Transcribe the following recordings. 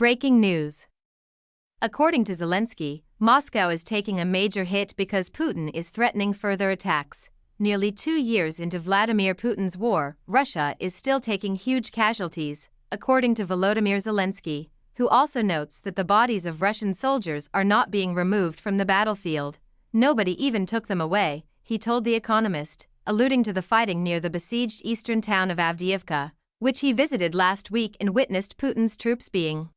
Breaking news. According to Zelensky, Moscow is taking a major hit because Putin is threatening further attacks. Nearly 2 years into Vladimir Putin's war, Russia is still taking huge casualties, according to Volodymyr Zelensky, who also notes that the bodies of Russian soldiers are not being removed from the battlefield. Nobody even took them away, he told The Economist, alluding to the fighting near the besieged eastern town of Avdiivka, which he visited last week and witnessed Putin's troops being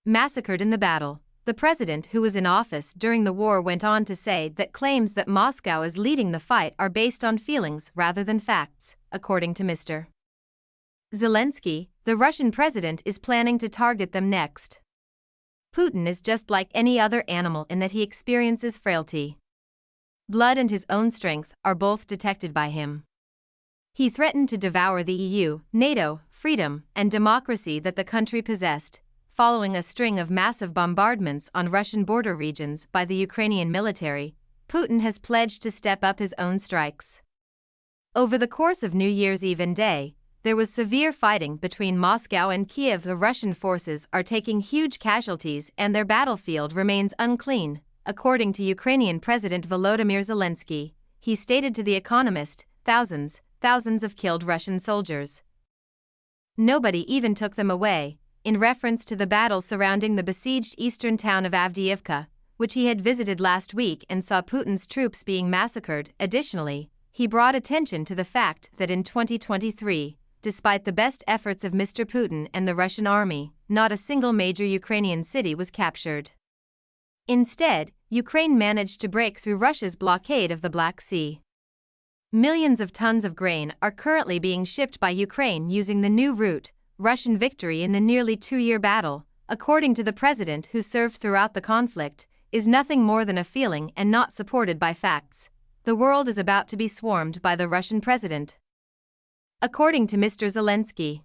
massacred in the battle. The president, who was in office during the war, went on to say that claims that Moscow is leading the fight are based on feelings rather than facts, according to Mr. Zelensky. The Russian president is planning to target them next. Putin is just like any other animal in that he experiences frailty. Blood and his own strength are both detected by him. He threatened to devour the EU, NATO, freedom, and democracy that the country possessed, following a string of massive bombardments on Russian border regions by the Ukrainian military. Putin has pledged to step up his own strikes. Over the course of New Year's Eve and Day, there was severe fighting between Moscow and Kiev. The Russian forces are taking huge casualties and their battlefield remains unclean, according to Ukrainian President Volodymyr Zelensky. He stated to The Economist, thousands of killed Russian soldiers. Nobody even took them away, in reference to the battle surrounding the besieged eastern town of Avdiivka, which he had visited last week and saw Putin's troops being massacred. Additionally, he brought attention to the fact that in 2023, despite the best efforts of Mr. Putin and the Russian army, not a single major Ukrainian city was captured. Instead, Ukraine managed to break through Russia's blockade of the Black Sea. Millions of tons of grain are currently being shipped by Ukraine using the new route. Russian victory in the nearly 2-year battle, according to the president who served throughout the conflict, is nothing more than a feeling and not supported by facts. The world is about to be swarmed by the Russian president. According to Mr. Zelensky,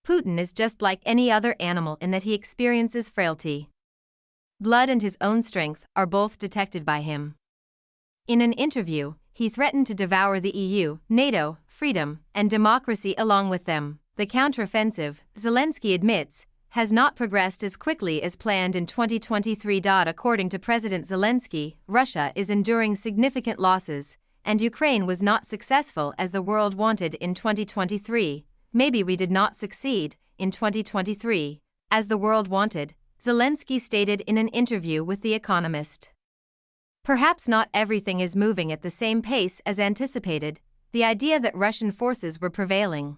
Putin is just like any other animal in that he experiences frailty. Blood and his own strength are both detected by him. In an interview, he threatened to devour the EU, NATO, freedom, and democracy along with them. The counteroffensive, Zelensky admits, has not progressed as quickly as planned in 2023. According to President Zelensky, Russia is enduring significant losses, and Ukraine was not successful as the world wanted in 2023. Maybe we did not succeed in 2023 as the world wanted, Zelensky stated in an interview with The Economist. Perhaps not everything is moving at the same pace as anticipated. The idea that Russian forces were prevailing,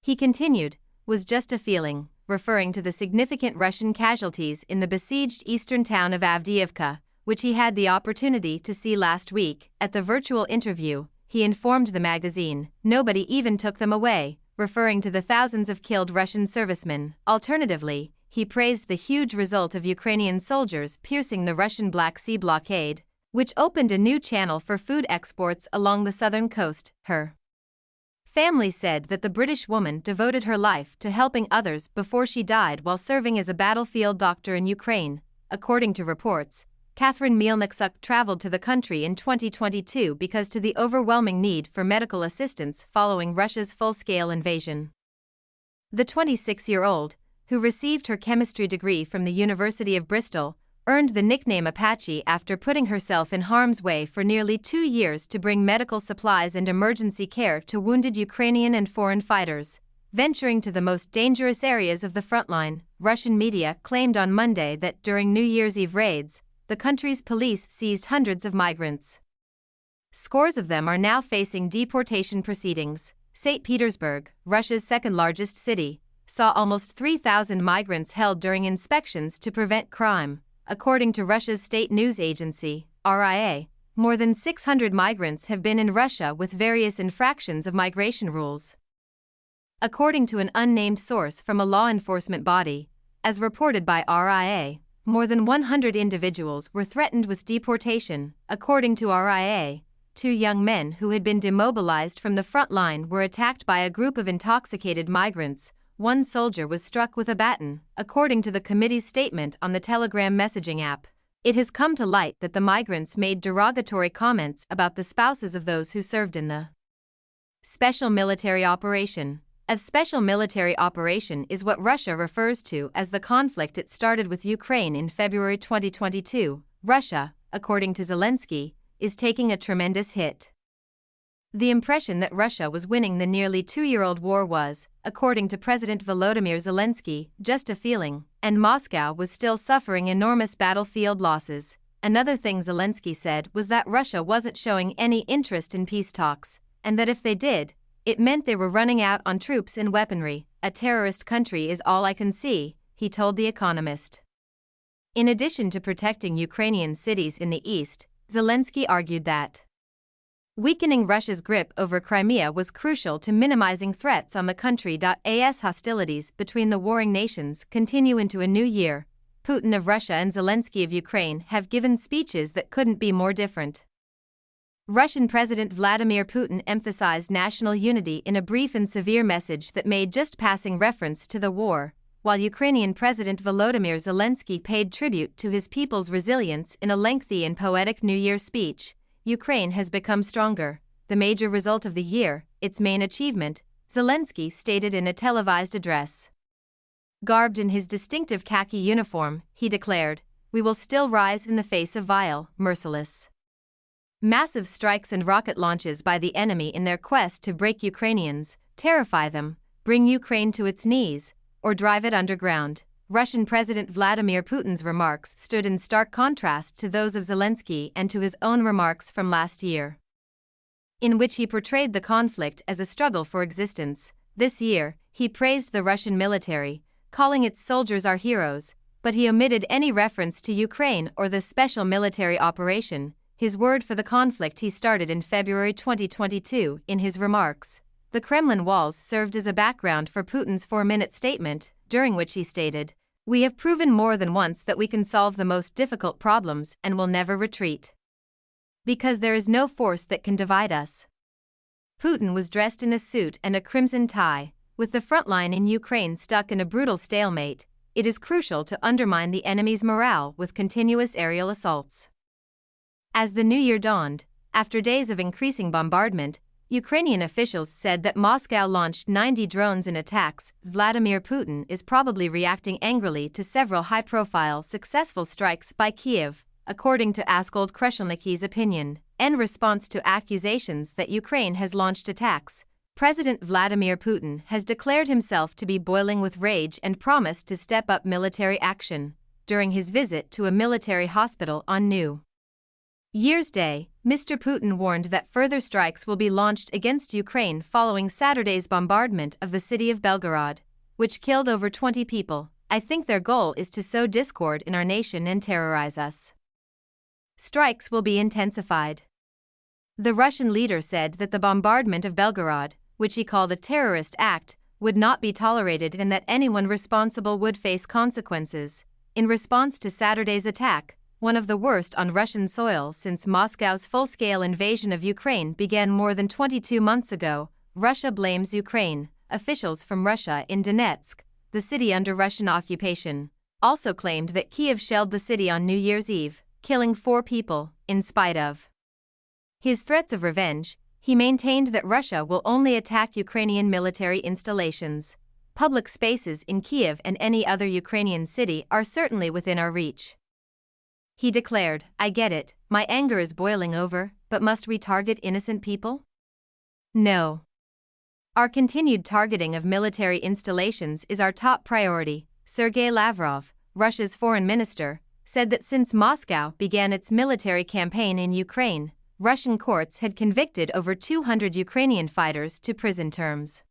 he continued, was just a feeling, referring to the significant Russian casualties in the besieged eastern town of Avdiivka, which he had the opportunity to see last week. At the virtual interview, he informed the magazine, nobody even took them away, referring to the thousands of killed Russian servicemen. Alternatively, he praised the huge result of Ukrainian soldiers piercing the Russian Black Sea blockade, which opened a new channel for food exports along the southern coast. Her family said that the British woman devoted her life to helping others before she died while serving as a battlefield doctor in Ukraine. According to reports, Catherine Mielniksuk traveled to the country in 2022 because to the overwhelming need for medical assistance following Russia's full-scale invasion. The 26-year-old, who received her chemistry degree from the University of Bristol, earned the nickname Apache after putting herself in harm's way for nearly 2 years to bring medical supplies and emergency care to wounded Ukrainian and foreign fighters, venturing to the most dangerous areas of the frontline. Russian media claimed on Monday that during New Year's Eve raids, the country's police seized hundreds of migrants. Scores of them are now facing deportation proceedings. St. Petersburg, Russia's second-largest city, saw almost 3,000 migrants held during inspections to prevent crime. According to Russia's state news agency, RIA, more than 600 migrants have been in Russia with various infractions of migration rules. According to an unnamed source from a law enforcement body, as reported by RIA, more than 100 individuals were threatened with deportation. According to RIA, 2 young men who had been demobilized from the front line were attacked by a group of intoxicated migrants. One soldier was struck with a baton, according to the committee's statement on the Telegram messaging app. It has come to light that the migrants made derogatory comments about the spouses of those who served in the special military operation. A special military operation is what Russia refers to as the conflict it started with Ukraine in February 2022. Russia, according to Zelensky, is taking a tremendous hit. The impression that Russia was winning the nearly two-year-old war was, according to President Volodymyr Zelensky, just a feeling, and Moscow was still suffering enormous battlefield losses. Another thing Zelensky said was that Russia wasn't showing any interest in peace talks, and that if they did, it meant they were running out on troops and weaponry. A terrorist country is all I can see, he told The Economist. In addition to protecting Ukrainian cities in the east, Zelensky argued that weakening Russia's grip over Crimea was crucial to minimizing threats on the country. As hostilities between the warring nations continue into a new year, Putin of Russia and Zelensky of Ukraine have given speeches that couldn't be more different. Russian President Vladimir Putin emphasized national unity in a brief and severe message that made just passing reference to the war, while Ukrainian President Volodymyr Zelensky paid tribute to his people's resilience in a lengthy and poetic New Year speech. Ukraine has become stronger, the major result of the year, its main achievement, Zelensky stated in a televised address. Garbed in his distinctive khaki uniform, he declared, "We will still rise in the face of vile, merciless, massive strikes and rocket launches by the enemy in their quest to break Ukrainians, terrify them, bring Ukraine to its knees, or drive it underground." Russian President Vladimir Putin's remarks stood in stark contrast to those of Zelensky and to his own remarks from last year, in which he portrayed the conflict as a struggle for existence. This year, he praised the Russian military, calling its soldiers our heroes, but he omitted any reference to Ukraine or the special military operation, his word for the conflict he started in February 2022. In his remarks, the Kremlin walls served as a background for Putin's 4-minute statement, during which he stated, "We have proven more than once that we can solve the most difficult problems and will never retreat, because there is no force that can divide us." Putin was dressed in a suit and a crimson tie. With the front line in Ukraine stuck in a brutal stalemate, it is crucial to undermine the enemy's morale with continuous aerial assaults. As the new year dawned, after days of increasing bombardment, Ukrainian officials said that Moscow launched 90 drones in attacks. Vladimir Putin is probably reacting angrily to several high-profile successful strikes by Kyiv, according to Askold Krushelnicki's opinion. In response to accusations that Ukraine has launched attacks, President Vladimir Putin has declared himself to be boiling with rage and promised to step up military action. During his visit to a military hospital on New Year's Day, Mr. Putin warned that further strikes will be launched against Ukraine following Saturday's bombardment of the city of Belgorod, which killed over 20 people. "I think their goal is to sow discord in our nation and terrorize us. Strikes will be intensified." The Russian leader said that the bombardment of Belgorod, which he called a terrorist act, would not be tolerated and that anyone responsible would face consequences. In response to Saturday's attack, one of the worst on Russian soil since Moscow's full-scale invasion of Ukraine began more than 22 months ago, Russia blames Ukraine. Officials from Russia in Donetsk, the city under Russian occupation, also claimed that Kyiv shelled the city on New Year's Eve, killing 4 people. In spite of his threats of revenge, he maintained that Russia will only attack Ukrainian military installations. "Public spaces in Kyiv and any other Ukrainian city are certainly within our reach," he declared. "I get it, my anger is boiling over, but must we target innocent people? No. Our continued targeting of military installations is our top priority." Sergei Lavrov, Russia's foreign minister, said that since Moscow began its military campaign in Ukraine, Russian courts had convicted over 200 Ukrainian fighters to prison terms.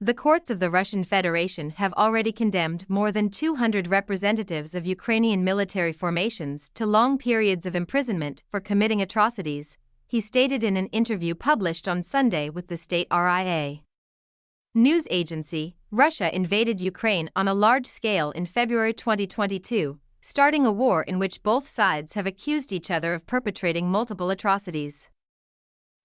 The courts of the Russian Federation have already condemned more than 200 representatives of Ukrainian military formations to long periods of imprisonment for committing atrocities, he stated in an interview published on Sunday with the state RIA news agency. Russia invaded Ukraine on a large scale in February 2022, starting a war in which both sides have accused each other of perpetrating multiple atrocities.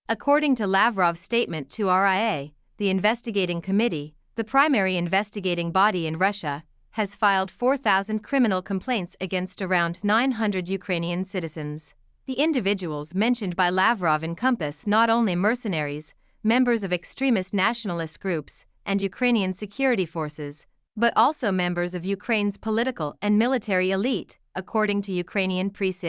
According to Lavrov's statement to RIA, the investigating committee, the primary investigating body in Russia, has filed 4,000 criminal complaints against around 900 Ukrainian citizens. The individuals mentioned by Lavrov encompass not only mercenaries, members of extremist nationalist groups, and Ukrainian security forces, but also members of Ukraine's political and military elite, according to Ukrainian press.